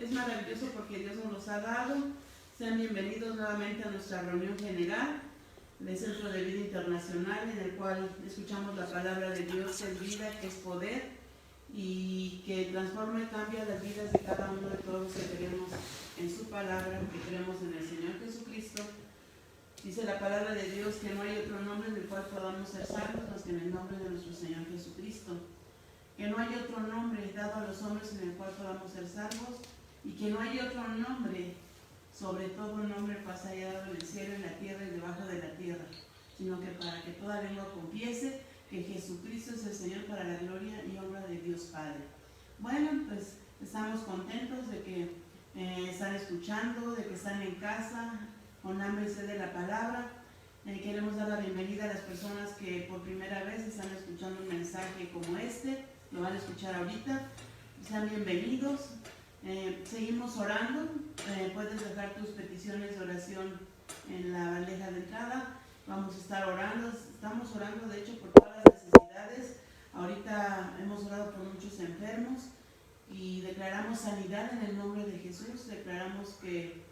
es maravilloso porque Dios nos los ha dado. Sean bienvenidos nuevamente a nuestra reunión general del Centro de Vida Internacional, en el cual escuchamos la palabra de Dios, que es vida, que es poder, y que transforma y cambia las vidas de cada uno de todos los que creemos en su palabra, que creemos en el Señor Jesucristo. Dice la palabra de Dios que no hay otro nombre en el cual podamos ser salvos más que en el nombre de nuestro Señor Jesucristo. Que no hay otro nombre dado a los hombres en el cual podamos ser salvos, y que no hay otro nombre, sobre todo un nombre pasa allá dado en el cielo, en la tierra y debajo de la tierra, sino que para que toda lengua confiese que Jesucristo es el Señor, para la gloria y honra de Dios Padre. Bueno, pues estamos contentos de que están escuchando, de que están en casa, con hambre y sed de la palabra. Queremos dar la bienvenida a las personas que por primera vez están escuchando un mensaje como este, lo van a escuchar ahorita. Sean bienvenidos. Seguimos orando. Puedes dejar tus peticiones de oración en la bandeja de entrada. Vamos a estar orando. Estamos orando, de hecho, por todas las necesidades. Ahorita hemos orado por muchos enfermos y declaramos sanidad en el nombre de Jesús. Declaramos que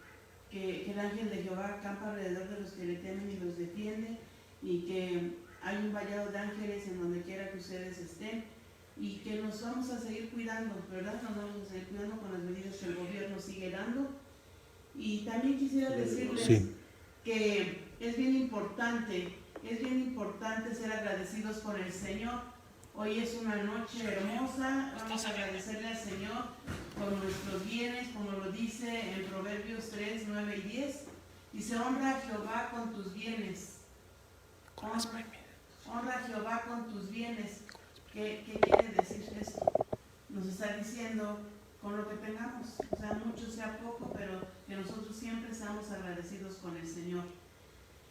el ángel de Jehová acampa alrededor de los que le temen y los defiende, y que hay un vallado de ángeles en donde quiera que ustedes estén, y que nos vamos a seguir cuidando, ¿verdad? Nos vamos a seguir cuidando con las medidas que el gobierno sigue dando. Y también quisiera decirles que es bien importante ser agradecidos con el Señor. Hoy es una noche hermosa, vamos a agradecerle al Señor por nuestros bienes, como lo dice en Proverbios 3, 9 y 10. Dice: honra a Jehová con tus bienes. Honra a Jehová con tus bienes. ¿Qué quiere decir esto? Nos está diciendo con lo que tengamos, o sea, mucho sea poco, pero que nosotros siempre seamos agradecidos con el Señor.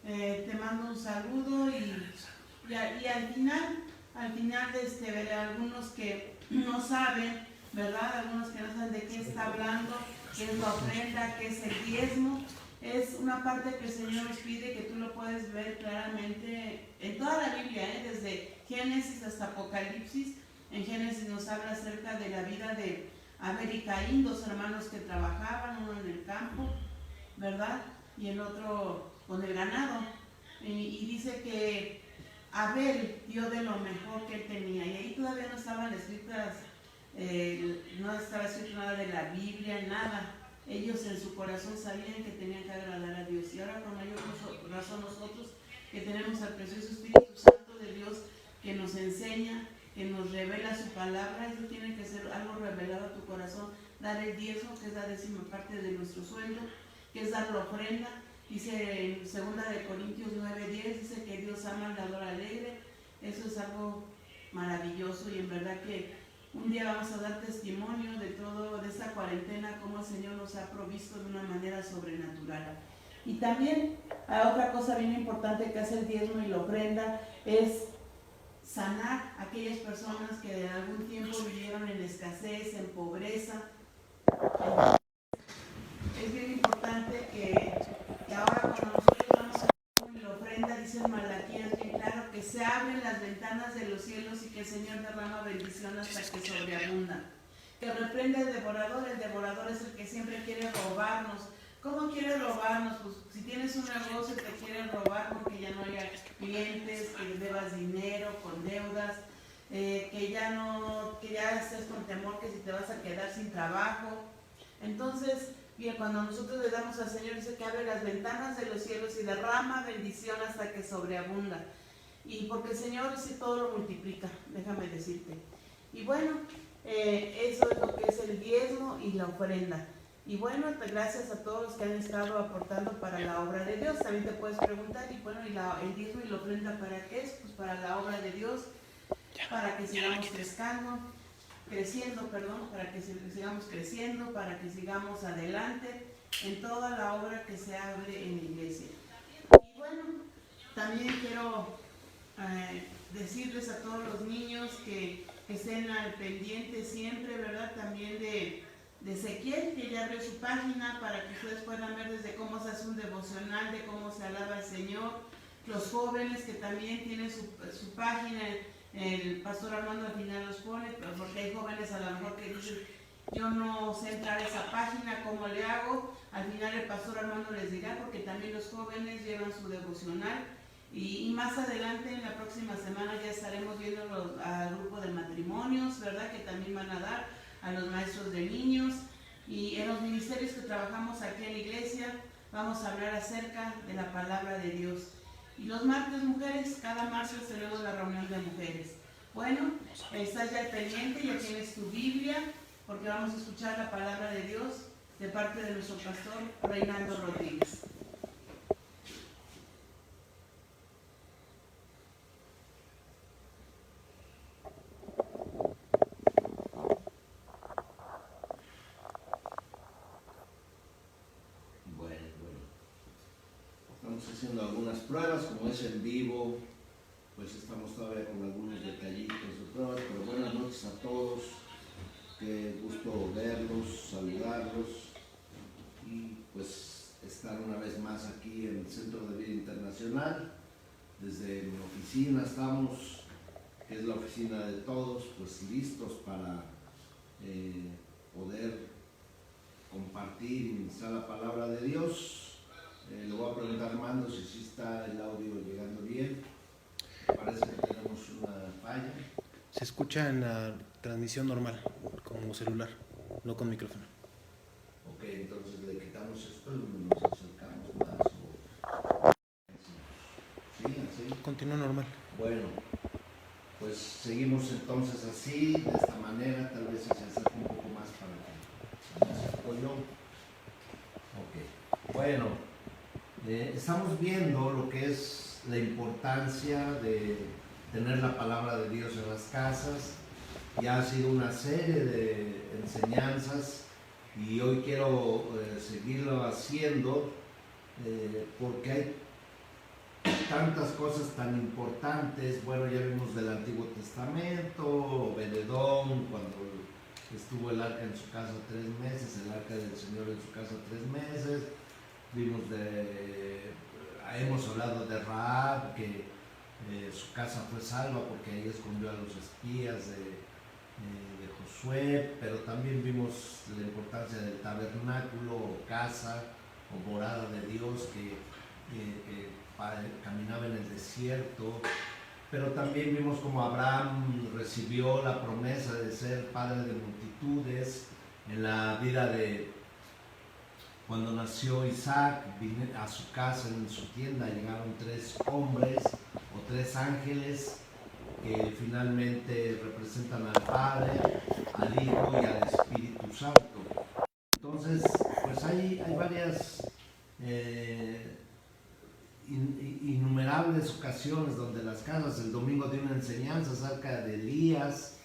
Te mando un saludo y al final algunos que no saben, ¿verdad? Algunos que no saben de qué está hablando, qué es la ofrenda, qué es el diezmo. Es una parte que el Señor nos pide, que tú lo puedes ver claramente en toda la Biblia, desde Génesis hasta Apocalipsis. En Génesis nos habla acerca de la vida de Abel y Caín, dos hermanos que trabajaban, uno en el campo, ¿verdad? Y el otro con el ganado. Y dice que Abel dio de lo mejor que él tenía, y ahí todavía no estaban escritas, no estaba escrito nada de la Biblia, nada. Ellos en su corazón sabían que tenían que agradar a Dios, y ahora con mayor razón nosotros, que tenemos al precioso Espíritu Santo de Dios, que nos enseña, que nos revela su palabra. Eso tiene que ser algo revelado a tu corazón. Dar el diezmo, que es la 10ª de nuestro sueldo, que es dar la ofrenda. Dice en 2 Corintios 9:10, dice que Dios ama al dador alegre. Eso es algo maravilloso, y en verdad que un día vamos a dar testimonio de todo, de esta cuarentena, cómo el Señor nos ha provisto de una manera sobrenatural. Y también otra cosa bien importante que hace el diezmo y la ofrenda es sanar a aquellas personas que de algún tiempo vivieron en escasez, en pobreza. Es bien importante que ahora, cuando nosotros vamos a hacer la ofrenda, dice en Malaquías bien claro, que se abren las ventanas de los cielos y que el Señor derrama bendición hasta que sobreabunda. Que reprende el devorador es el que siempre quiere robarnos. ¿Cómo quiere robarnos? Pues si tienes un negocio te quieren robar porque ya no haya clientes, que debas dinero, con deudas, que ya estés con temor que si te vas a quedar sin trabajo. Entonces, bien, cuando nosotros le damos al Señor, dice que abre las ventanas de los cielos y derrama bendición hasta que sobreabunda. Y porque el Señor sí todo lo multiplica, déjame decirte. Y bueno, eso es lo que es el diezmo y la ofrenda. Y bueno, pues gracias a todos los que han estado aportando para la obra de Dios. También te puedes preguntar, y bueno, el diezmo y la ofrenda ¿para qué es? Pues para la obra de Dios, para que sigamos creciendo, para que sigamos creciendo, para que sigamos adelante en toda la obra que se abre en la iglesia. Y bueno, también quiero decirles a todos los niños que estén al pendiente siempre, ¿verdad? También de Ezequiel, que ya abrió su página para que ustedes puedan ver desde cómo se hace un devocional, de cómo se alaba al Señor. Los jóvenes que también tienen su página, el pastor Armando al final los pone, porque hay jóvenes a lo mejor que dicen, Yo no sé entrar a esa página, ¿cómo le hago? Al final el pastor Armando les dirá, porque también los jóvenes llevan su devocional. Y más adelante, en la próxima semana, ya estaremos viendo al grupo de matrimonios, ¿verdad? Que también van a dar a los maestros de niños. Y en los ministerios que trabajamos aquí en la iglesia, vamos a hablar acerca de la palabra de Dios. Y los martes, mujeres, cada martes tenemos la reunión de mujeres. Bueno, estás ya al pendiente, ya tienes tu Biblia, porque vamos a escuchar la palabra de Dios de parte de nuestro pastor Reinaldo Rodríguez. Estamos haciendo algunas pruebas, como es en vivo, pues estamos todavía con algunos detallitos de pruebas, pero buenas noches a todos, qué gusto verlos, saludarlos y pues estar una vez más aquí en el Centro de Vida Internacional. Desde mi oficina estamos, que es la oficina de todos, pues listos para poder compartir y ministrar la palabra de Dios. Le voy a preguntar a Armando si sí está el audio llegando bien. Parece que tenemos una falla. Se escucha en la transmisión normal, como celular, no con micrófono. Ok, entonces le quitamos esto y nos acercamos más. ¿Sí? ¿Así? Continúa normal. Bueno, pues seguimos entonces así, de esta manera, tal vez si se acerca un poco más para que me acerco yo. Ok, bueno. Estamos viendo lo que es la importancia de tener la palabra de Dios en las casas. Ya ha sido una serie de enseñanzas y hoy quiero seguirlo haciendo porque hay tantas cosas tan importantes. Bueno, ya vimos del Antiguo Testamento, Obededón, cuando estuvo el arca en su casa 3 meses, el arca del Señor en su casa 3 meses. Hemos hablado de Rahab, que su casa fue salva porque ahí escondió a los espías de Josué, pero también vimos la importancia del tabernáculo o casa o morada de Dios que caminaba en el desierto, pero también vimos cómo Abraham recibió la promesa de ser padre de multitudes en la vida de... Cuando nació Isaac, vine a su casa, en su tienda, llegaron 3 hombres o 3 ángeles que finalmente representan al Padre, al Hijo y al Espíritu Santo. Entonces, pues hay varias innumerables ocasiones donde las casas, el domingo de una enseñanza acerca de Elías,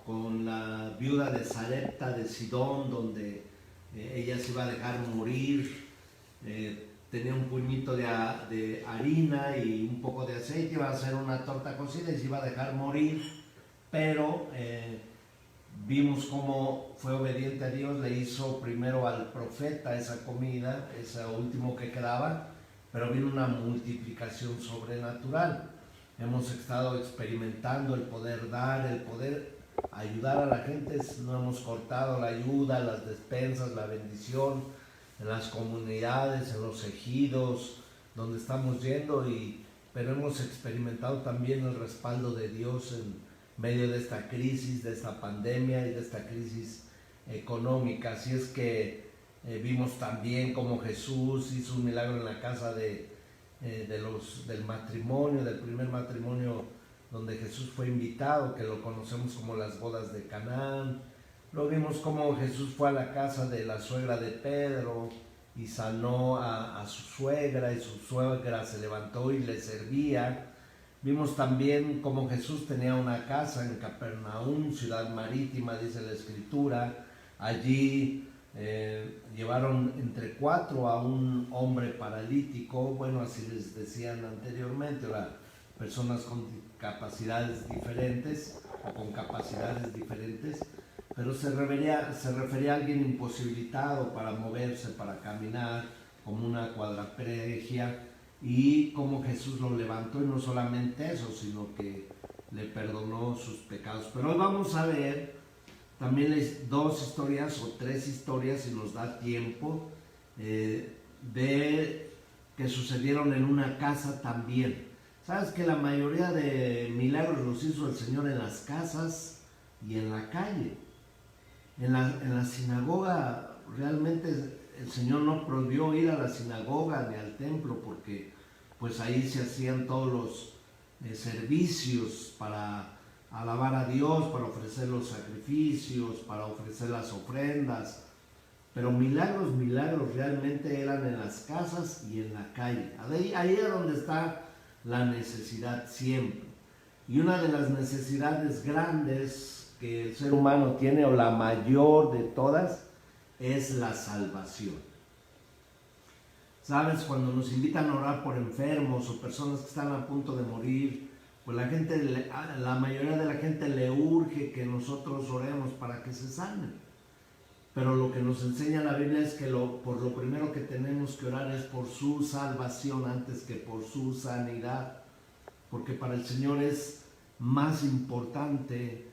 con la viuda de Sarepta de Sidón, donde ella se iba a dejar morir, tenía un puñito de harina y un poco de aceite, iba a hacer una torta cocida y se iba a dejar morir, pero vimos cómo fue obediente a Dios, le hizo primero al profeta esa comida, ese último que quedaba, pero vino una multiplicación sobrenatural. Hemos estado experimentando el poder dar, el poder ayudar a la gente, no hemos cortado la ayuda, las despensas, la bendición en las comunidades, en los ejidos, donde estamos yendo, pero hemos experimentado también el respaldo de Dios en medio de esta crisis, de esta pandemia y de esta crisis económica. Así es que vimos también cómo Jesús hizo un milagro en la casa del matrimonio, del primer matrimonio donde Jesús fue invitado, que lo conocemos como las bodas de Canaán. Luego vimos cómo Jesús fue a la casa de la suegra de Pedro y sanó a su suegra, y su suegra se levantó y le servía. Vimos también cómo Jesús tenía una casa en Capernaum, ciudad marítima, dice la Escritura. Allí llevaron entre 4 a un hombre paralítico, bueno, así les decían anteriormente, personas con capacidades diferentes o con capacidades diferentes, pero se refería a alguien imposibilitado para moverse, para caminar, como una cuadraplegia, y como Jesús lo levantó, y no solamente eso, sino que le perdonó sus pecados. Pero hoy vamos a ver también dos historias o tres historias, si nos da tiempo, de que sucedieron en una casa también. Sabes que la mayoría de milagros los hizo el Señor en las casas y en la calle. En la sinagoga realmente el Señor no prohibió ir a la sinagoga ni al templo, porque pues ahí se hacían todos los servicios para alabar a Dios, para ofrecer los sacrificios, para ofrecer las ofrendas. Pero milagros realmente eran en las casas y en la calle. Ahí es donde está la necesidad siempre. Y una de las necesidades grandes que el ser humano tiene, o la mayor de todas, es la salvación. Sabes, cuando nos invitan a orar por enfermos o personas que están a punto de morir, pues la mayoría de la gente le urge que nosotros oremos para que se sanen. Pero lo que nos enseña la Biblia es que por lo primero que tenemos que orar es por su salvación antes que por su sanidad. Porque para el Señor es más importante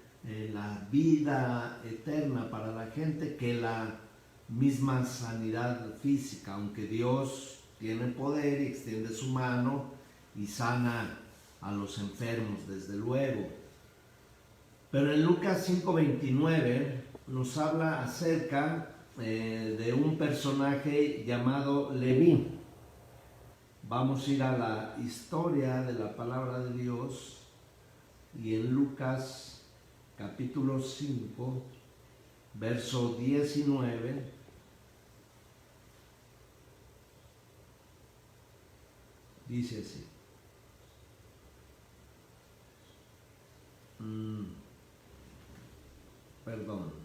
la vida eterna para la gente que la misma sanidad física, aunque Dios tiene poder y extiende su mano y sana a los enfermos, desde luego. Pero en Lucas 5:29 nos habla acerca de un personaje llamado Leví. Vamos a ir a la historia de la palabra de Dios, y en Lucas capítulo 5, verso 19, dice así. Perdón.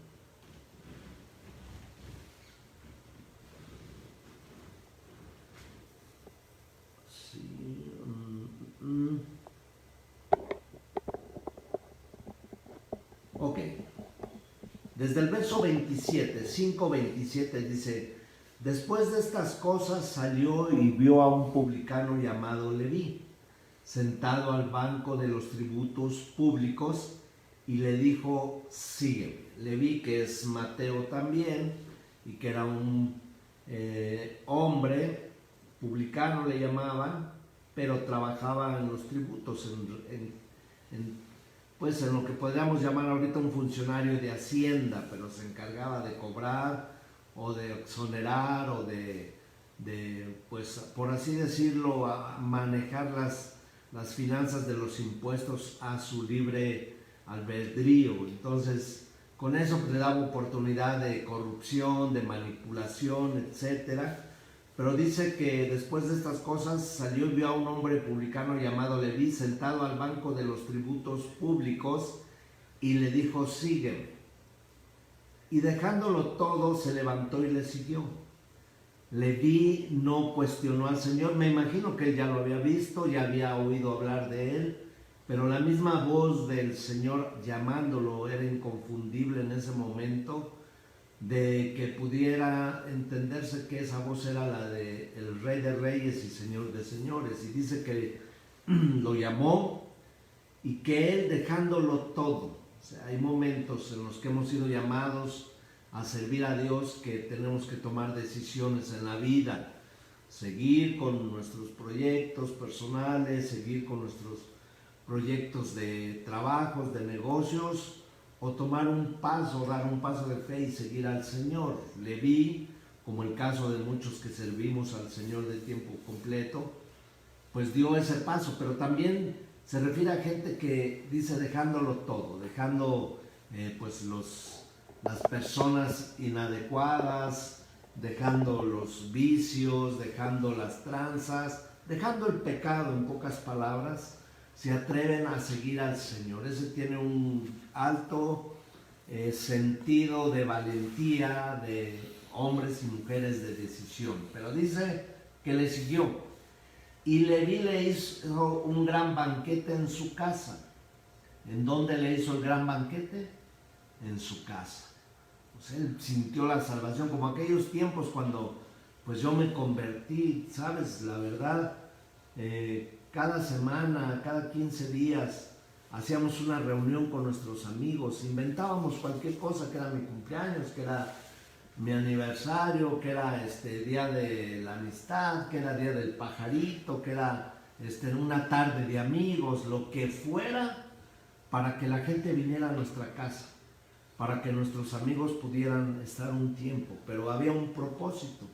Ok. Desde el verso 27, 5:27 dice: después de estas cosas salió y vio a un publicano llamado Leví, sentado al banco de los tributos públicos, y le dijo: sígueme. Leví, que es Mateo también, y que era un hombre publicano, le llamaban, pero trabajaba en los tributos, pues en lo que podríamos llamar ahorita un funcionario de Hacienda, pero se encargaba de cobrar o de exonerar o pues por así decirlo, a manejar las finanzas de los impuestos a su libre albedrío. Entonces, con eso le daba oportunidad de corrupción, de manipulación, etcétera. Pero dice que después de estas cosas salió y vio a un hombre publicano llamado Leví sentado al banco de los tributos públicos, y le dijo: sígueme. Y dejándolo todo, se levantó y le siguió. Leví no cuestionó al Señor. Me imagino que él ya lo había visto, ya había oído hablar de él, pero la misma voz del Señor llamándolo era inconfundible en ese momento, de que pudiera entenderse que esa voz era la de el Rey de Reyes y Señor de Señores. Y dice que lo llamó y que él, dejándolo todo, o sea, hay momentos en los que hemos sido llamados a servir a Dios, que tenemos que tomar decisiones en la vida, seguir con nuestros proyectos personales, seguir con nuestros proyectos de trabajos, de negocios, o tomar un paso, dar un paso de fe y seguir al Señor. Leví, como el caso de muchos que servimos al Señor de tiempo completo, pues dio ese paso. Pero también se refiere a gente que dice dejándolo todo, dejando pues las personas inadecuadas, dejando los vicios, dejando las tranzas, dejando el pecado, en pocas palabras, se atreven a seguir al Señor. Ese tiene un alto sentido de valentía, de hombres y mujeres de decisión. Pero dice que le siguió. Y Leví le hizo un gran banquete en su casa. ¿En dónde le hizo el gran banquete? En su casa. Pues él sintió la salvación, como aquellos tiempos cuando pues yo me convertí, ¿sabes? La verdad, cada semana, cada 15 días, hacíamos una reunión con nuestros amigos, inventábamos cualquier cosa, que era mi cumpleaños, que era mi aniversario, que era día de la amistad, que era día del pajarito, que era una tarde de amigos, lo que fuera, para que la gente viniera a nuestra casa, para que nuestros amigos pudieran estar un tiempo, pero había un propósito,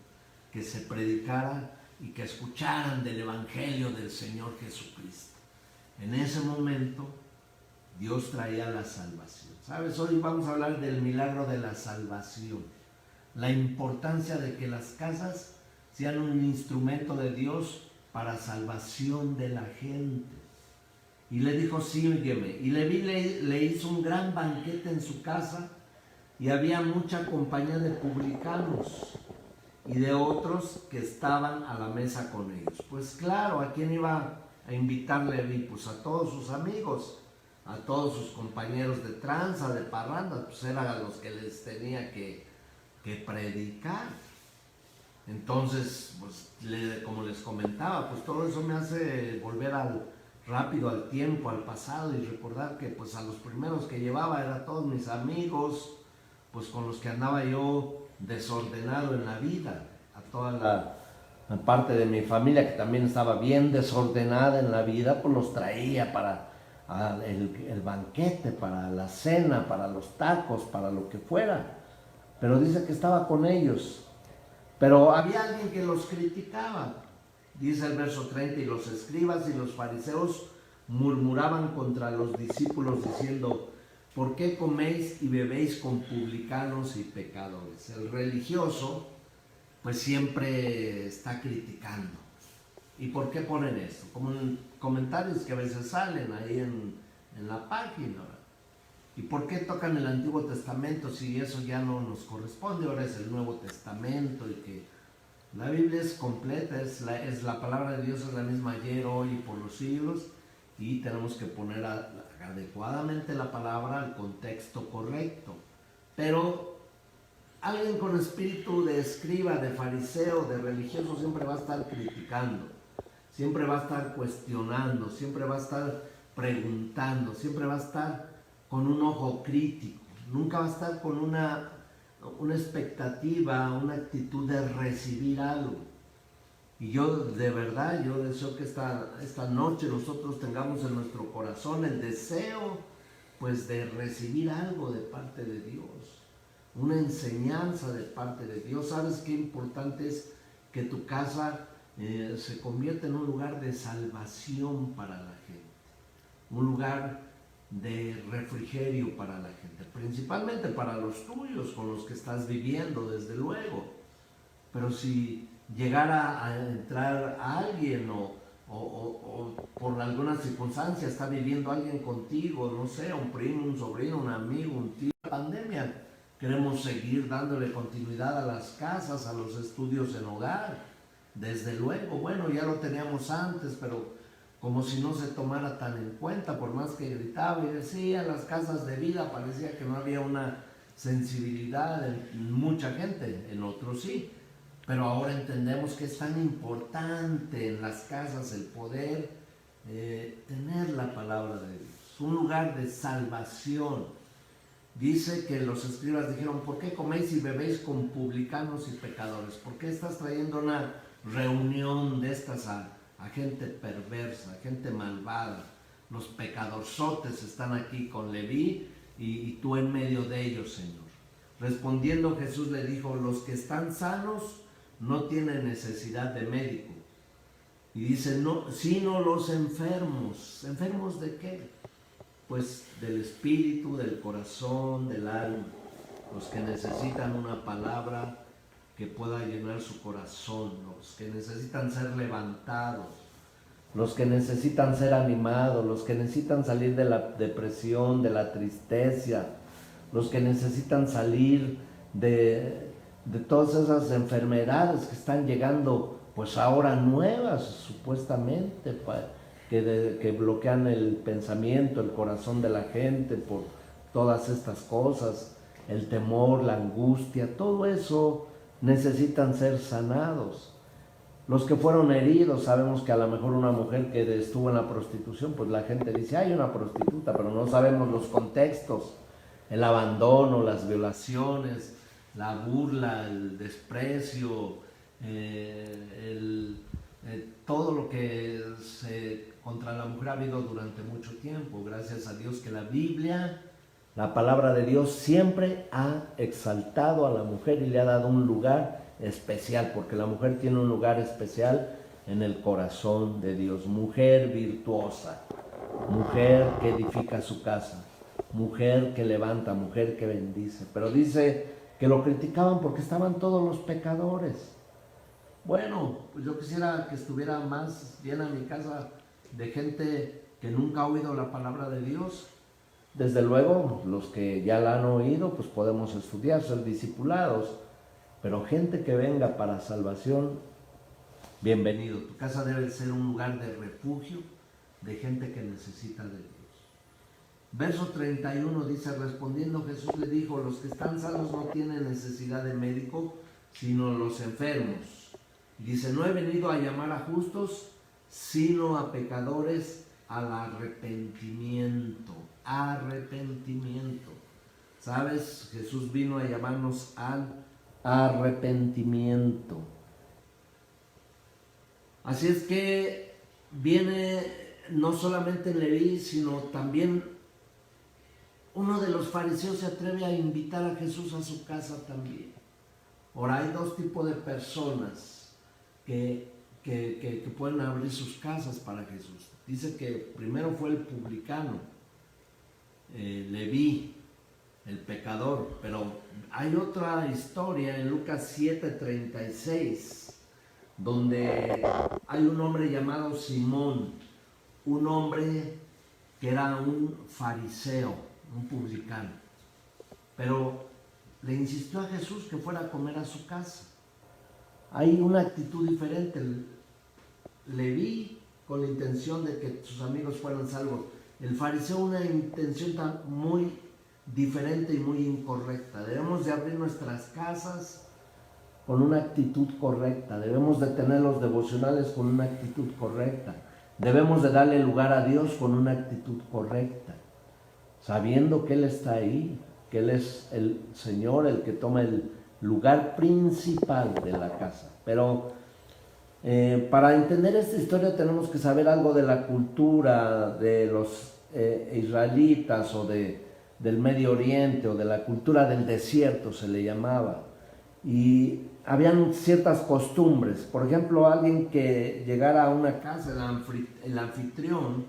que se predicara y que escucharan del Evangelio del Señor Jesucristo. En ese momento Dios traía la salvación. ¿Sabes? Hoy vamos a hablar del milagro de la salvación, la importancia de que las casas sean un instrumento de Dios para salvación de la gente. Y le dijo, sígueme. Y Leví le hizo un gran banquete en su casa, y había mucha compañía de publicanos y de otros que estaban a la mesa con ellos. Pues claro, ¿a quién iba a invitar Leví? Pues a todos sus amigos, a todos sus compañeros de tranza, de parranda, pues eran a los que les tenía que predicar. Entonces, pues como les comentaba, pues todo eso me hace volver rápido al tiempo, al pasado, y recordar que pues a los primeros que llevaba eran todos mis amigos, pues con los que andaba yo desordenado en la vida, a toda la parte de mi familia que también estaba bien desordenada en la vida, pues los traía para el banquete, para la cena, para los tacos, para lo que fuera. Pero dice que estaba con ellos. Pero había alguien que los criticaba. Dice el verso 30, y los escribas y los fariseos murmuraban contra los discípulos diciendo, ¿por qué coméis y bebéis con publicanos y pecadores? El religioso pues siempre está criticando. ¿Y por qué ponen esto? Como en comentarios que a veces salen ahí en la página. ¿Y por qué tocan el Antiguo Testamento si eso ya no nos corresponde? Ahora es el Nuevo Testamento, y que la Biblia es completa, es la palabra de Dios, es la misma ayer, hoy y por los siglos, y tenemos que poner adecuadamente la palabra al contexto correcto. Pero alguien con espíritu de escriba, de fariseo, de religioso, siempre va a estar criticando, siempre va a estar cuestionando, siempre va a estar preguntando, siempre va a estar con un ojo crítico, nunca va a estar con una expectativa, una actitud de recibir algo. Y yo de verdad, yo deseo que esta noche nosotros tengamos en nuestro corazón el deseo pues de recibir algo de parte de Dios, una enseñanza de parte de Dios. ¿Sabes qué importante es que tu casa se convierta en un lugar de salvación para la gente, un lugar de refrigerio para la gente, principalmente para los tuyos, con los que estás viviendo, desde luego? Pero si llegara a entrar a alguien o por alguna circunstancia está viviendo alguien contigo, no sé, un primo, un sobrino, un amigo, un tío, pandemia, queremos seguir dándole continuidad a las casas, a los estudios en hogar, desde luego. Bueno, ya lo teníamos antes, pero como si no se tomara tan en cuenta, por más que gritaba y decía las casas de vida, parecía que no había una sensibilidad en mucha gente, en otros sí. Pero ahora entendemos que es tan importante en las casas el poder tener la palabra de Dios, un lugar de salvación. Dice que los escribas dijeron, ¿por qué coméis y bebéis con publicanos y pecadores? ¿Por qué estás trayendo una reunión de estas a gente perversa, gente malvada? Los pecadorzotes están aquí con Leví y tú en medio de ellos, Señor. Respondiendo Jesús le dijo, los que están sanos no tienen necesidad de médico. Y dice, no, sino los enfermos. ¿Enfermos de qué? Pues del espíritu, del corazón, del alma. Los que necesitan una palabra que pueda llenar su corazón, los que necesitan ser levantados, los que necesitan ser animados, los que necesitan salir de la depresión, de la tristeza, los que necesitan salir de todas esas enfermedades que están llegando, pues ahora nuevas, supuestamente, que bloquean el pensamiento, el corazón de la gente por todas estas cosas, el temor, la angustia, todo eso necesitan ser sanados. Los que fueron heridos, sabemos que a lo mejor una mujer que estuvo en la prostitución, pues la gente dice, hay una prostituta, pero no sabemos los contextos, el abandono, las violaciones, la burla, el desprecio, todo lo que contra la mujer ha habido durante mucho tiempo. Gracias a Dios que la Biblia, la palabra de Dios, siempre ha exaltado a la mujer y le ha dado un lugar especial, porque la mujer tiene un lugar especial en el corazón de Dios. Mujer virtuosa, mujer que edifica su casa, mujer que levanta, mujer que bendice. Pero dice que lo criticaban porque estaban todos los pecadores. Bueno, pues yo quisiera que estuviera más llena mi casa de gente que nunca ha oído la palabra de Dios. Desde luego, los que ya la han oído, pues podemos estudiar, ser discipulados. Pero gente que venga para salvación, bienvenido. Tu casa debe ser un lugar de refugio de gente que necesita de Dios. Verso 31 dice, respondiendo Jesús le dijo, los que están sanos no tienen necesidad de médico, sino los enfermos. Dice, no he venido a llamar a justos, sino a pecadores al arrepentimiento. Arrepentimiento. ¿Sabes? Jesús vino a llamarnos al arrepentimiento. Así es que viene no solamente en Leví, sino también uno de los fariseos se atreve a invitar a Jesús a su casa también. Ahora hay dos tipos de personas que pueden abrir sus casas para Jesús. Dice que primero fue el publicano, Leví, el pecador, pero hay otra historia en Lucas 7:36, donde hay un hombre llamado Simón, un hombre que era un fariseo, un publicano, pero le insistió a Jesús que fuera a comer a su casa. Hay una actitud diferente. Leví con la intención de que sus amigos fueran salvos. El fariseo una intención muy diferente y muy incorrecta. Debemos de abrir nuestras casas con una actitud correcta. Debemos de tener los devocionales con una actitud correcta. Debemos de darle lugar a Dios con una actitud correcta, sabiendo que Él está ahí, que Él es el Señor, el que toma el lugar principal de la casa. Pero para entender esta historia tenemos que saber algo de la cultura de los israelitas o del Medio Oriente o de la cultura del desierto se le llamaba. Y habían ciertas costumbres. Por ejemplo, alguien que llegara a una casa, el anfitrión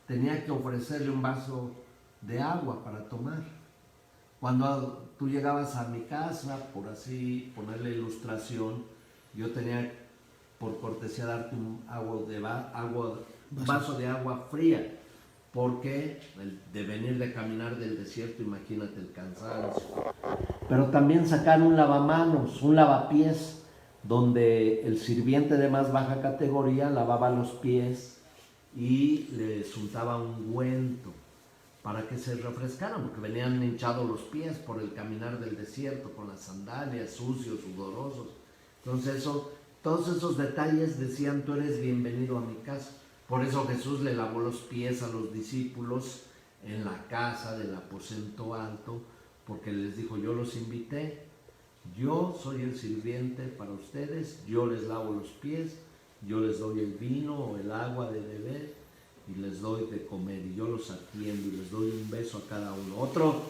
tenía que ofrecerle un vaso de agua para tomar. Cuando tú llegabas a mi casa, por así ponerle ilustración, yo tenía por cortesía darte un vaso de agua fría, porque de venir de caminar del desierto, imagínate el cansancio. Pero también sacar un lavamanos, un lavapiés, donde el sirviente de más baja categoría lavaba los pies y les untaba ungüento para que se refrescaran, porque venían hinchados los pies por el caminar del desierto, con las sandalias, sucios, sudorosos. Entonces todos esos detalles decían, tú eres bienvenido a mi casa. Por eso Jesús le lavó los pies a los discípulos en la casa del aposento alto, porque les dijo, yo los invité, yo soy el sirviente para ustedes, yo les lavo los pies, yo les doy el vino o el agua de beber y les doy de comer, y yo los atiendo y les doy un beso a cada uno. Otro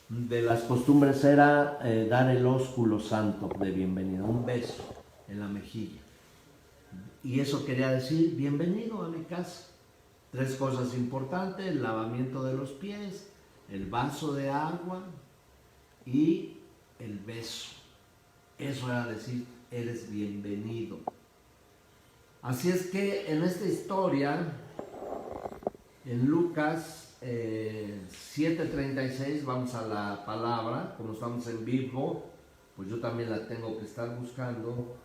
de las costumbres era dar el ósculo santo de bienvenida, un beso en la mejilla. Y eso quería decir, bienvenido a mi casa. Tres cosas importantes: el lavamiento de los pies, el vaso de agua y el beso. Eso era decir, eres bienvenido. Así es que en esta historia, en Lucas 7:36, vamos a la palabra. Como estamos en vivo, pues yo también la tengo que estar buscando.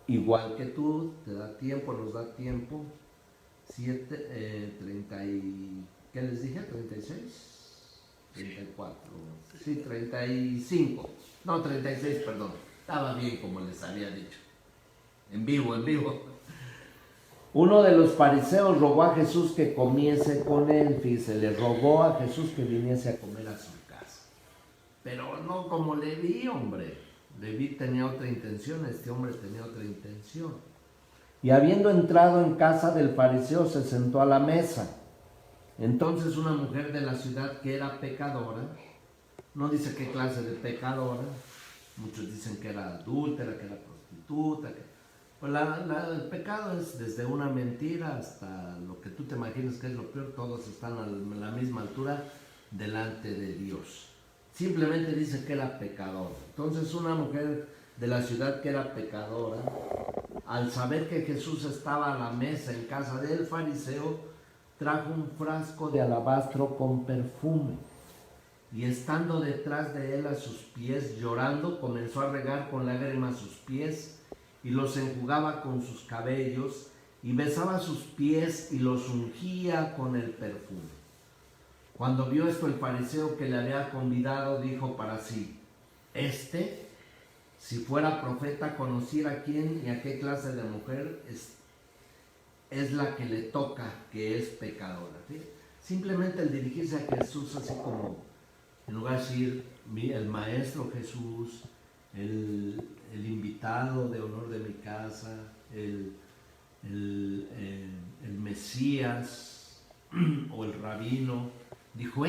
Igual que tú, te da tiempo, nos da tiempo. 30 y... ¿qué les dije? ¿36? 34. Sí, 35. No, 36, perdón. Estaba bien como les había dicho. En vivo, en vivo. Uno de los fariseos rogó a Jesús que comiese con él, fíjese, le rogó a Jesús que viniese a comer a su casa. Pero no como Leví, hombre. Leví tenía otra intención, este hombre tenía otra intención. Y habiendo entrado en casa del fariseo, se sentó a la mesa. Entonces una mujer de la ciudad que era pecadora, no dice qué clase de pecadora, muchos dicen que era adúltera, que era prostituta, pues el pecado es desde una mentira hasta lo que tú te imaginas que es lo peor, todos están a la misma altura delante de Dios. Simplemente dice que era pecadora. Entonces una mujer de la ciudad que era pecadora, al saber que Jesús estaba a la mesa en casa del fariseo, trajo un frasco de alabastro con perfume. Y estando detrás de él a sus pies, llorando, comenzó a regar con lágrimas sus pies y los enjugaba con sus cabellos y besaba sus pies y los ungía con el perfume. Cuando vio esto el fariseo que le había convidado, dijo para sí: si fuera profeta, conociera quién y a qué clase de mujer es la que le toca, que es pecadora. ¿Sí? Simplemente el dirigirse a Jesús así como, en lugar de decir el maestro Jesús, el invitado de honor de mi casa, el Mesías o el rabino, dijo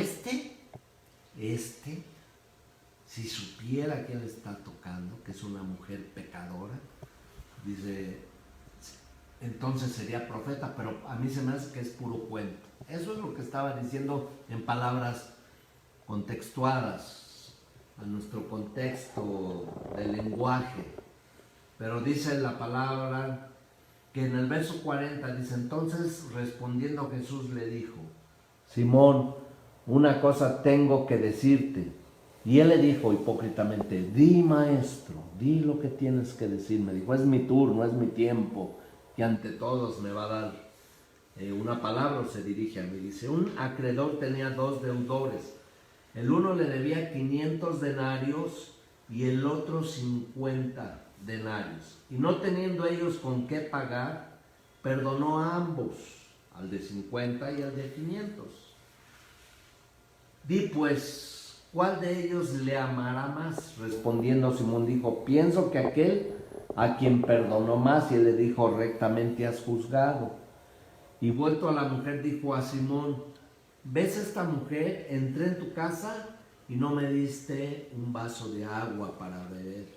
si supiera quién le está tocando, que es una mujer pecadora, dice, entonces sería profeta, pero a mí se me hace que es puro cuento. Eso es lo que estaba diciendo en palabras contextuadas a nuestro contexto del lenguaje. Pero dice la palabra que en el verso 40 dice: entonces respondiendo Jesús le dijo: Simón, una cosa tengo que decirte. Y él le dijo hipócritamente: di, maestro, di lo que tienes que decir. Me dijo: es mi turno, es mi tiempo, que ante todos me va a dar una palabra. Se dirige a mí, dice: un acreedor tenía 2 deudores. El uno le debía 500 denarios y el otro 50 denarios. Y no teniendo ellos con qué pagar, perdonó a ambos, al de 50 y al de 500. Di pues, ¿cuál de ellos le amará más? Respondiendo Simón dijo: pienso que aquel a quien perdonó más. Y él le dijo: rectamente has juzgado. Y vuelto a la mujer dijo a Simón: ¿ves esta mujer? Entré en tu casa y no me diste un vaso de agua para beber.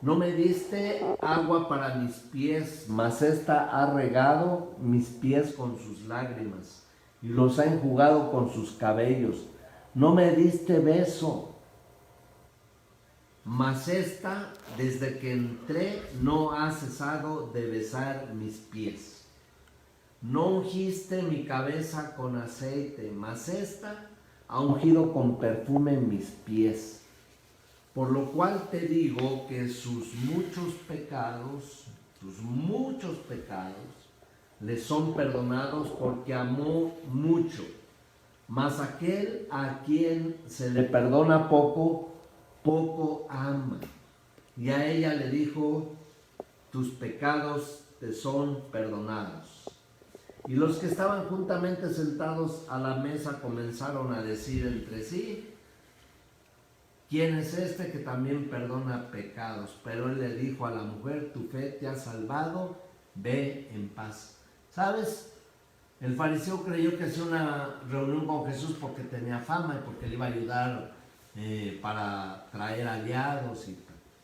No me diste agua para mis pies, mas esta ha regado mis pies con sus lágrimas y los ha enjugado con sus cabellos. No me diste beso, mas esta, desde que entré, no ha cesado de besar mis pies. No ungiste mi cabeza con aceite, mas esta ha ungido con perfume mis pies. Por lo cual te digo que sus muchos pecados le son perdonados, porque amó mucho. Mas aquel a quien se le perdona poco, poco ama. Y a ella le dijo: tus pecados te son perdonados. Y los que estaban juntamente sentados a la mesa comenzaron a decir entre sí: ¿quién es este que también perdona pecados? Pero él le dijo a la mujer: tu fe te ha salvado, ve en paz. ¿Sabes? El fariseo creyó que hacía una reunión con Jesús porque tenía fama y porque le iba a ayudar para traer aliados, y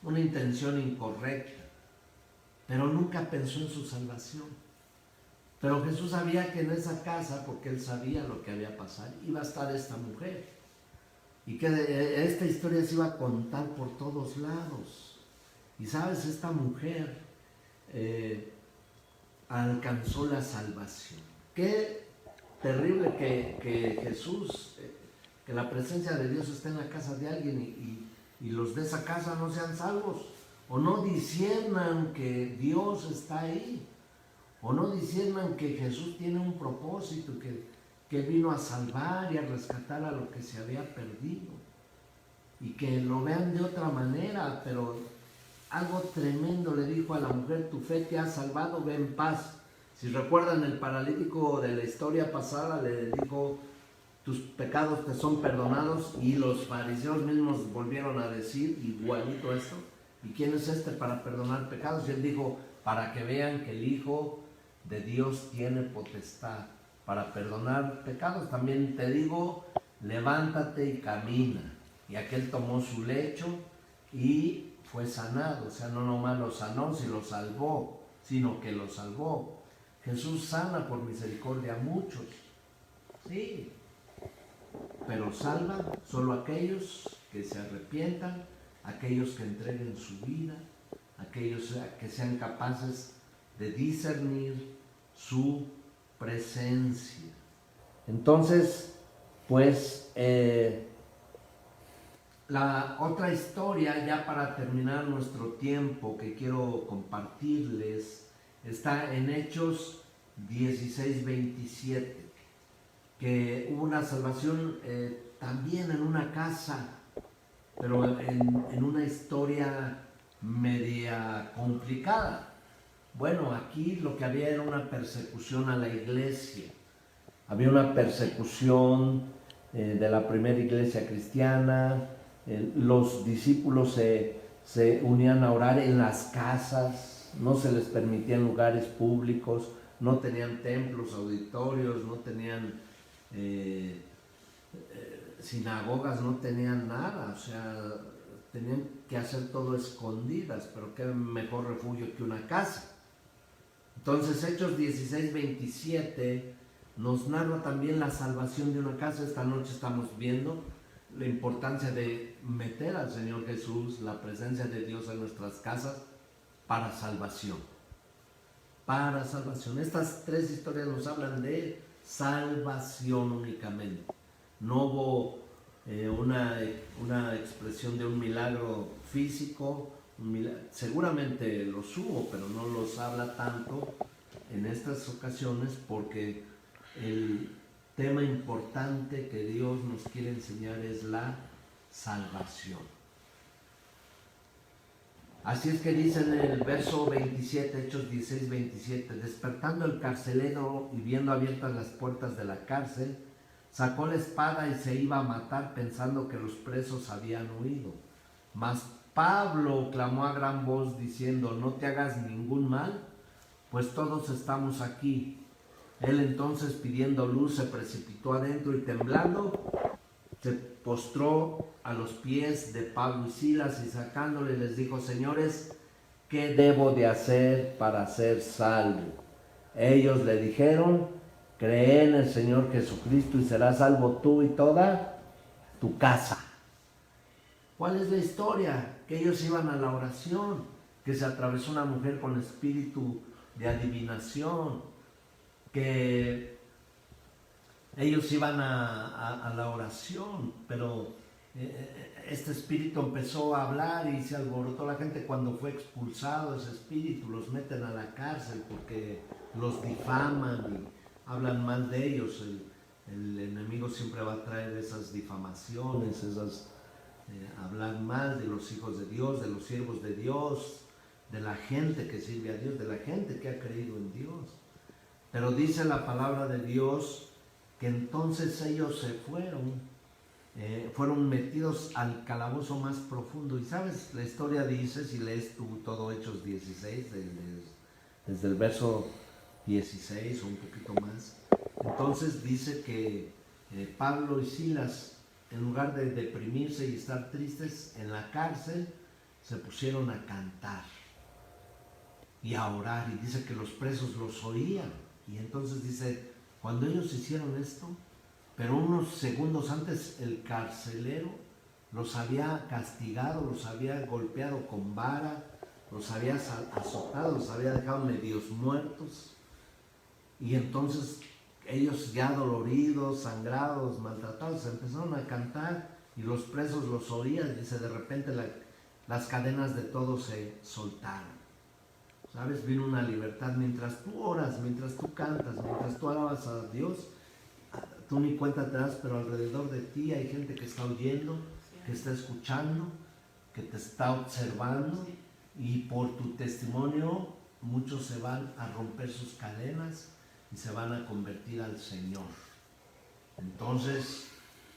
una intención incorrecta. Pero nunca pensó en su salvación. Pero Jesús sabía que en esa casa, porque él sabía lo que había pasado, iba a estar esta mujer. Y que esta historia se iba a contar por todos lados. Y sabes, esta mujer alcanzó la salvación. Qué terrible que Jesús, que la presencia de Dios esté en la casa de alguien y los de esa casa no sean salvos, o no disciernan que Dios está ahí, o no disciernan que Jesús tiene un propósito, que vino a salvar y a rescatar a lo que se había perdido, y que lo vean de otra manera. Pero algo tremendo, le dijo a la mujer, tu fe te ha salvado, ve en paz. Si recuerdan, el paralítico de la historia pasada le dijo, tus pecados te son perdonados, y los fariseos mismos volvieron a decir igualito esto. ¿Y quién es este para perdonar pecados? Y él dijo, para que vean que el Hijo de Dios tiene potestad para perdonar pecados. También te digo, levántate y camina. Y aquel tomó su lecho y fue sanado. O sea, no nomás lo sanó, sino lo salvó, sino que lo salvó. Jesús sana por misericordia a muchos, sí, pero salva solo a aquellos que se arrepientan, aquellos que entreguen su vida, aquellos que sean capaces de discernir su presencia. Entonces, pues, la otra historia, ya para terminar nuestro tiempo, que quiero compartirles, está en Hechos 16:27, que hubo una salvación también en una casa, pero en una historia media complicada. Bueno, aquí lo que había era una persecución a la iglesia. Había una persecución de la primera iglesia cristiana. Los discípulos se unían a orar en las casas, no se les permitían lugares públicos, no tenían templos, auditorios, no tenían sinagogas, no tenían nada, o sea, tenían que hacer todo escondidas, pero qué mejor refugio que una casa. Entonces, Hechos 16:27 nos narra también la salvación de una casa. Esta noche estamos viendo la importancia de meter al Señor Jesús, la presencia de Dios en nuestras casas para salvación. Para salvación. Estas tres historias nos hablan de salvación únicamente. No hubo una expresión de un milagro físico. Seguramente los hubo, pero no los habla tanto en estas ocasiones, porque el tema importante que Dios nos quiere enseñar es la salvación. Así es que dice en el verso 27, Hechos 16:27, despertando el carcelero y viendo abiertas las puertas de la cárcel, sacó la espada y se iba a matar, pensando que los presos habían huido. Mas Pablo clamó a gran voz diciendo, no te hagas ningún mal, pues todos estamos aquí. Él entonces, pidiendo luz, se precipitó adentro y temblando, se postró a los pies de Pablo y Silas, y sacándole les dijo, señores, ¿qué debo de hacer para ser salvo? Ellos le dijeron, cree en el Señor Jesucristo y serás salvo tú y toda tu casa. ¿Cuál es la historia? Que ellos iban a la oración, que se atravesó una mujer con espíritu de adivinación, que ellos iban a la oración, pero este espíritu empezó a hablar y se alborotó la gente. Cuando fue expulsado ese espíritu, los meten a la cárcel porque los difaman y hablan mal de ellos. El enemigo siempre va a traer esas difamaciones, hablar mal de los hijos de Dios, de los siervos de Dios, de la gente que sirve a Dios, de la gente que ha creído en Dios. Pero dice la palabra de Dios que entonces ellos se fueron metidos al calabozo más profundo. Y sabes, la historia dice, si lees tú todo Hechos 16, desde el verso 16 o un poquito más, entonces dice que Pablo y Silas, en lugar de deprimirse y estar tristes en la cárcel, se pusieron a cantar y a orar, y dice que los presos los oían. Y entonces dice, cuando ellos hicieron esto, pero unos segundos antes el carcelero los había castigado, los había golpeado con vara, los había azotado, los había dejado medios muertos, y entonces ellos ya doloridos, sangrados, maltratados, empezaron a cantar y los presos los oían. Dice, de repente las cadenas de todos se soltaron. ¿Sabes? Vino una libertad. Mientras tú oras, mientras tú cantas, mientras tú alabas a Dios, tú ni cuenta te das, pero alrededor de ti hay gente que está oyendo, que está escuchando, que te está observando, y por tu testimonio muchos se van a romper sus cadenas y se van a convertir al Señor. Entonces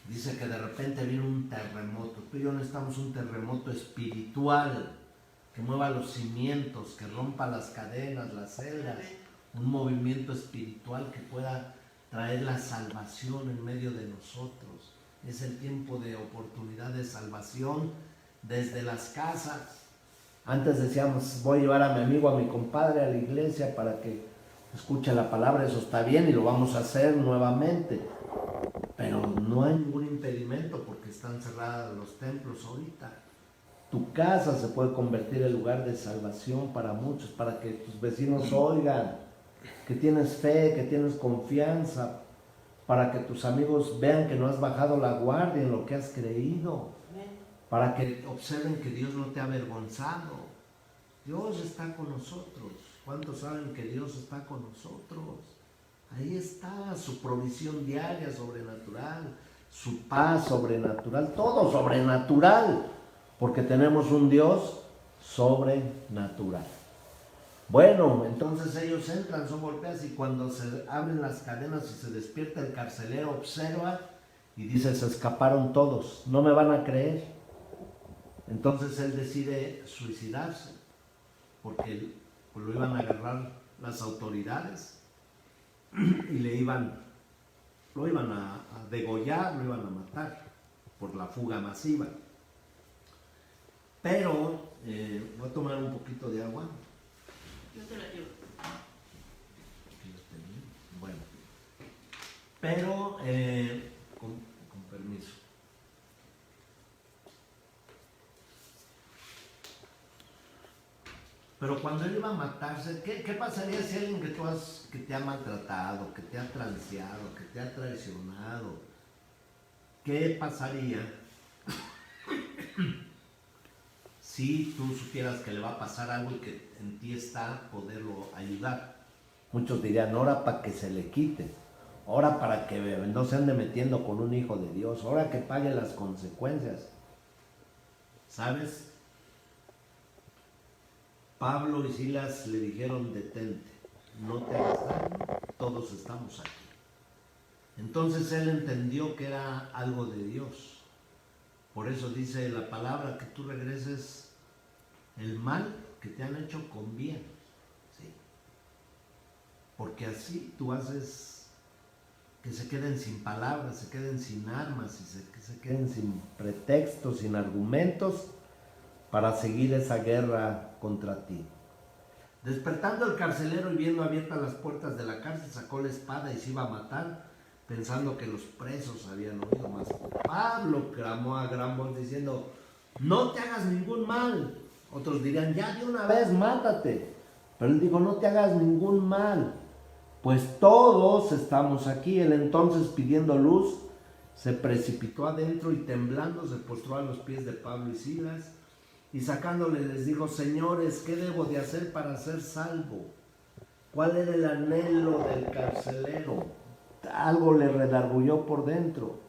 dice que de repente viene un terremoto. Tú y yo necesitamos un terremoto espiritual que mueva los cimientos, que rompa las cadenas, las celdas, un movimiento espiritual que pueda traer la salvación en medio de nosotros. Es el tiempo de oportunidad de salvación desde las casas. Antes decíamos, voy a llevar a mi amigo, a mi compadre a la iglesia para que escuche la palabra, eso está bien y lo vamos a hacer nuevamente. Pero no hay ningún impedimento porque están cerrados los templos ahorita. Tu casa se puede convertir en lugar de salvación para muchos, para que tus vecinos oigan que tienes fe, que tienes confianza, para que tus amigos vean que no has bajado la guardia en lo que has creído, para que observen que Dios no te ha avergonzado. Dios está con nosotros. ¿Cuántos saben que Dios está con nosotros? Ahí está su provisión diaria sobrenatural, su paz sobrenatural, todo sobrenatural, porque tenemos un Dios sobrenatural. Bueno, entonces ellos entran, son golpeados y cuando se abren las cadenas y se despierta el carcelero, observa y dice, se escaparon todos, no me van a creer. Entonces él decide suicidarse porque lo iban a agarrar las autoridades y lo iban a degollar, lo iban a matar por la fuga masiva. Pero, voy a tomar un poquito de agua. Yo te la llevo. Bueno, pero, con permiso. Pero cuando él iba a matarse, ¿qué pasaría si alguien que te ha maltratado, que te ha transeado, que te ha traicionado? ¿Qué pasaría si tú supieras que le va a pasar algo y que en ti está poderlo ayudar? Muchos dirían, ora para que se le quite, ora para que no se ande metiendo con un hijo de Dios, ora que pague las consecuencias. ¿Sabes? Pablo y Silas le dijeron, detente, no te hagas daño, todos estamos aquí. Entonces él entendió que era algo de Dios. Por eso dice la palabra que tú regreses el mal que te han hecho con bien. ¿Sí? Porque así tú haces que se queden sin palabras, se queden sin armas, y se queden sin pretextos, sin argumentos para seguir esa guerra contra ti. Despertando el carcelero y viendo abiertas las puertas de la cárcel, sacó la espada y se iba a matar, pensando que los presos habían oído más. Pablo clamó a gran voz diciendo, no te hagas ningún mal. Otros dirían, ya de una vez, mátate. Pero él dijo, no te hagas ningún mal, pues todos estamos aquí. Él entonces, pidiendo luz, se precipitó adentro y temblando se postró a los pies de Pablo y Silas, y sacándole les dijo, señores, ¿qué debo de hacer para ser salvo? ¿Cuál era el anhelo del carcelero? Algo le redarguyó por dentro.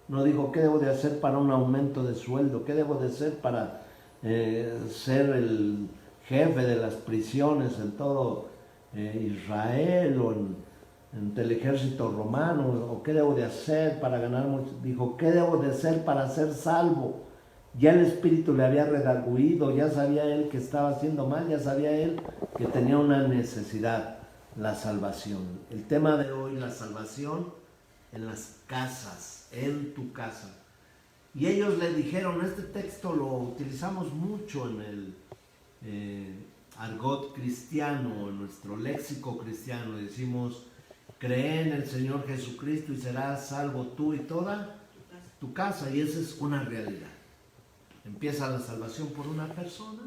No dijo, ¿qué debo de hacer para un aumento de sueldo? ¿Qué debo de hacer para ser el jefe de las prisiones en todo Israel o en el ejército romano? ¿O qué debo de hacer para ganar mucho? Dijo, ¿qué debo de hacer para ser salvo? Ya el espíritu le había redarguido, ya sabía él que estaba haciendo mal, ya sabía él que tenía una necesidad, la salvación. El tema de hoy, la salvación en las casas, en tu casa. Y ellos le dijeron, este texto lo utilizamos mucho en el argot cristiano, en nuestro léxico cristiano. Decimos, cree en el Señor Jesucristo y serás salvo tú y toda tu casa. Y esa es una realidad. Empieza la salvación por una persona,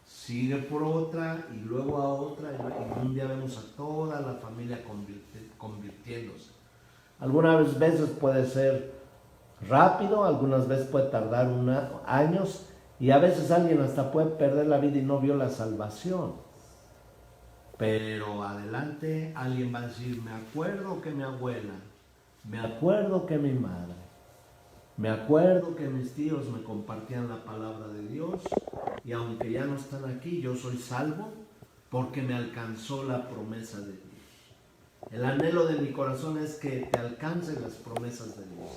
sigue por otra y luego a otra, y un día vemos a toda la familia convirtiéndose. Algunas veces puede ser rápido, algunas veces puede tardar años, y a veces alguien hasta puede perder la vida y no vio la salvación. Pero adelante alguien va a decir, me acuerdo que mi abuela, me acuerdo que mi madre, me acuerdo que mis tíos me compartían la palabra de Dios y aunque ya no están aquí, yo soy salvo porque me alcanzó la promesa de Dios. El anhelo de mi corazón es que te alcancen las promesas de Dios,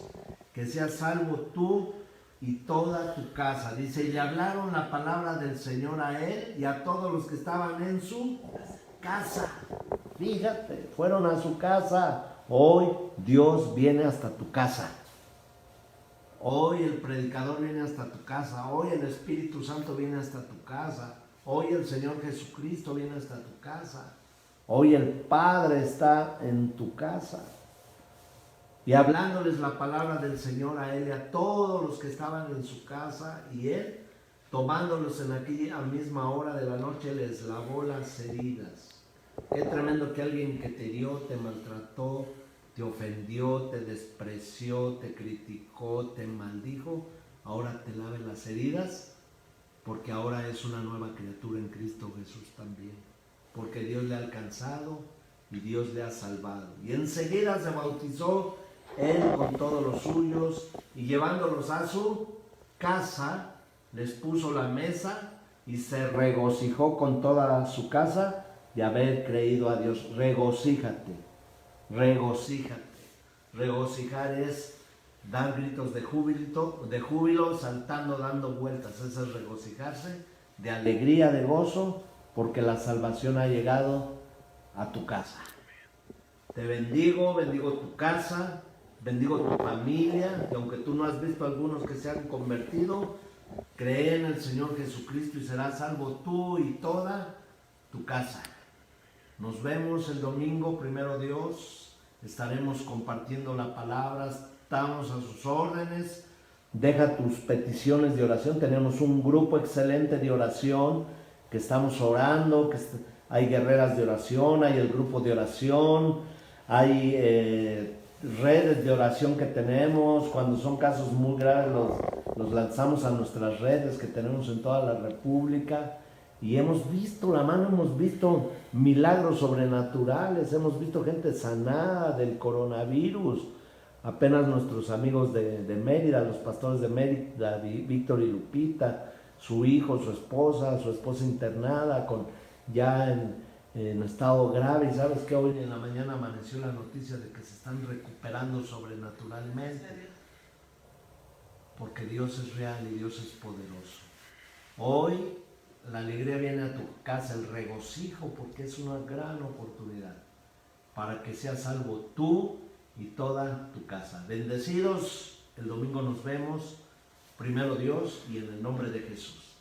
que seas salvo tú y toda tu casa. Dice, y le hablaron la palabra del Señor a él y a todos los que estaban en su casa. Fíjate, fueron a su casa. Hoy Dios viene hasta tu casa. Hoy el predicador viene hasta tu casa. Hoy el Espíritu Santo viene hasta tu casa. Hoy el Señor Jesucristo viene hasta tu casa. Hoy el Padre está en tu casa. Y hablándoles la palabra del Señor a él y a todos los que estaban en su casa, y él, tomándolos en aquella misma hora de la noche, les lavó las heridas. Qué tremendo que alguien que te hirió, te maltrató, te ofendió, te despreció, te criticó, te maldijo, ahora te lave las heridas, porque ahora es una nueva criatura en Cristo Jesús también. Porque Dios le ha alcanzado y Dios le ha salvado. Y enseguida se bautizó él con todos los suyos, y llevándolos a su casa, les puso la mesa y se regocijó con toda su casa de haber creído a Dios. Regocíjate, regocíjate. Regocijar es dar gritos de júbilo, saltando, dando vueltas. Eso es regocijarse, de alegría, de gozo, porque la salvación ha llegado a tu casa. Te bendigo, bendigo tu casa, bendigo tu familia, y aunque tú no has visto a algunos que se han convertido, cree en el Señor Jesucristo y serás salvo tú y toda tu casa. Nos vemos el domingo, primero Dios, estaremos compartiendo la palabra, estamos a sus órdenes. Deja tus peticiones de oración, tenemos un grupo excelente de oración que estamos orando, hay guerreras de oración, hay el grupo de oración, hay redes de oración que tenemos. Cuando son casos muy graves los lanzamos a nuestras redes que tenemos en toda la República, y hemos visto la mano, hemos visto milagros sobrenaturales, hemos visto gente sanada del coronavirus. Apenas nuestros amigos de Mérida, los pastores de Mérida, Víctor y Lupita, su hijo, su esposa internada ya en estado grave, y sabes que hoy en la mañana amaneció la noticia de que se están recuperando sobrenaturalmente, porque Dios es real y Dios es poderoso. Hoy la alegría viene a tu casa, el regocijo, porque es una gran oportunidad para que seas salvo tú y toda tu casa. Bendecidos, el domingo nos vemos, primero Dios, y en el nombre de Jesús.